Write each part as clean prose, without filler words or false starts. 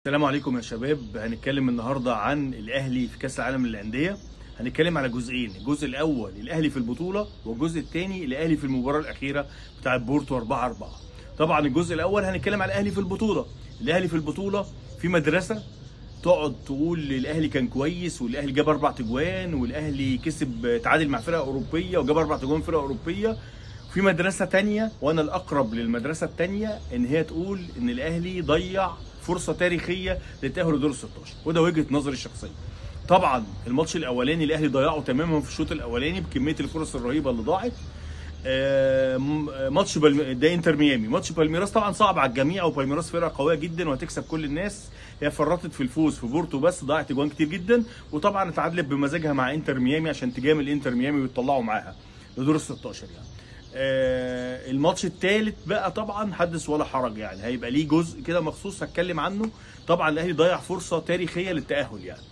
السلام عليكم يا شباب. هنتكلم النهارده عن الاهلي في كاس العالم للانديه. هنتكلم على جزئين، الجزء الاول الاهلي في البطوله، والجزء الثاني الاهلي في المباراه الاخيره بتاعه بورتو 4-4. طبعا الجزء الاول هنتكلم على الاهلي في البطوله. الاهلي في البطوله في مدرسه تقعد تقول الاهلي كان كويس، والاهلي جاب 4 تجوان، والاهلي كسب تعادل مع فرقه اوروبيه وجاب 4 تجوان فرقه اوروبيه. في مدرسه تانية، وانا الاقرب للمدرسه التانية، ان هي تقول ان الاهلي ضيع فرصه تاريخيه للتاهل لدور ال 16، وده وجهه نظري الشخصيه. طبعا الماتش الاولاني الاهلي ضيعه تماما في الشوط الاولاني بكميه الفرص الرهيبه اللي ضاعت. ماتش ده انتر ميامي، ماتش بالميراس طبعا صعب على الجميع، وبالميراس فرقه قويه جدا وهتكسب كل الناس. هي فرطت في الفوز في بورتو بس ضاعت اجوان كتير جدا، وطبعا اتعادلت بمزاجها مع انتر ميامي عشان تجامل انتر ميامي ويطلعوا معاها لدور ال 16 يعني. الماتش الثالث بقى طبعا حدث ولا حرج، يعني هيبقى ليه جزء كده مخصوص هتكلم عنه. طبعا الاهلي ضيع فرصه تاريخيه للتاهل يعني،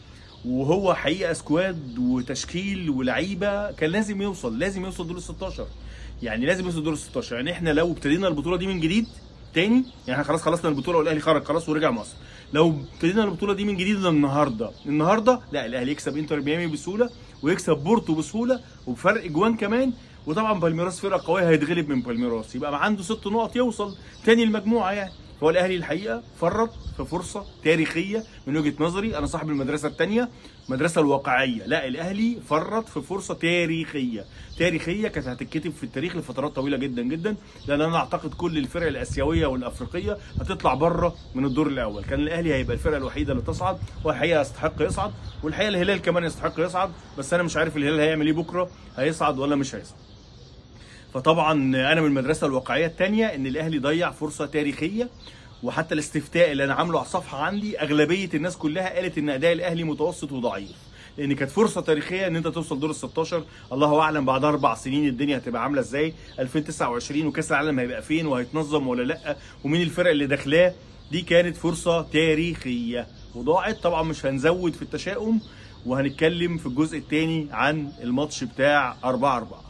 وهو حقيقه سكواد وتشكيل ولعيبه كان لازم يوصل دور ال 16، يعني لازم يوصل دور ال 16. يعني احنا لو ابتدينا البطوله دي من جديد تاني، يعني احنا خلاص خلصنا البطوله والاهلي خرج خلاص ورجع مصر، لو ابتدينا البطوله دي من جديد النهارده لا، الاهلي يكسب انتر ميامي بسهوله، ويكسب بورتو بسهوله وبفرق اجوان كمان. وطبعا بالميراس فرقه قويه هيتغلب من بالميراس، يبقى عنده 6 نقط يوصل تاني المجموعه يعني. فهو الاهلي الحقيقه فرط في فرصه تاريخيه من وجهه نظري، انا صاحب المدرسه الثانيه، المدرسه الواقعيه. لا، الاهلي فرط في فرصه تاريخيه كانت هتتكتب في التاريخ لفترات طويله جدا جدا، لان انا اعتقد كل الفرق الاسيويه والافريقيه هتطلع بره من الدور الاول. كان الاهلي هيبقى الفرقه الوحيده اللي تصعد، والحقيقه يستحق يصعد، والحقيقه الهلال كمان يستحق يصعد، بس انا مش عارف الهلال هيعمل ايه بكره، هيصعد ولا مش هيصعد. فطبعا انا من المدرسه الواقعيه الثانيه، ان الاهلي ضيع فرصه تاريخيه. وحتى الاستفتاء اللي انا عامله على الصفحه عندي، اغلبيه الناس كلها قالت ان اداء الاهلي متوسط وضعيف، لان كانت فرصه تاريخيه ان انت توصل دور ال 16. الله اعلم بعد 4 سنين الدنيا هتبقى عامله ازاي، 2029 وكاس العالم هيبقى فين وهيتنظم ولا لا، ومين الفرق اللي داخلاه. دي كانت فرصه تاريخيه وضاعت. طبعا مش هنزود في التشاؤم، وهنتكلم في الجزء الثاني عن الماتش بتاع 4-4.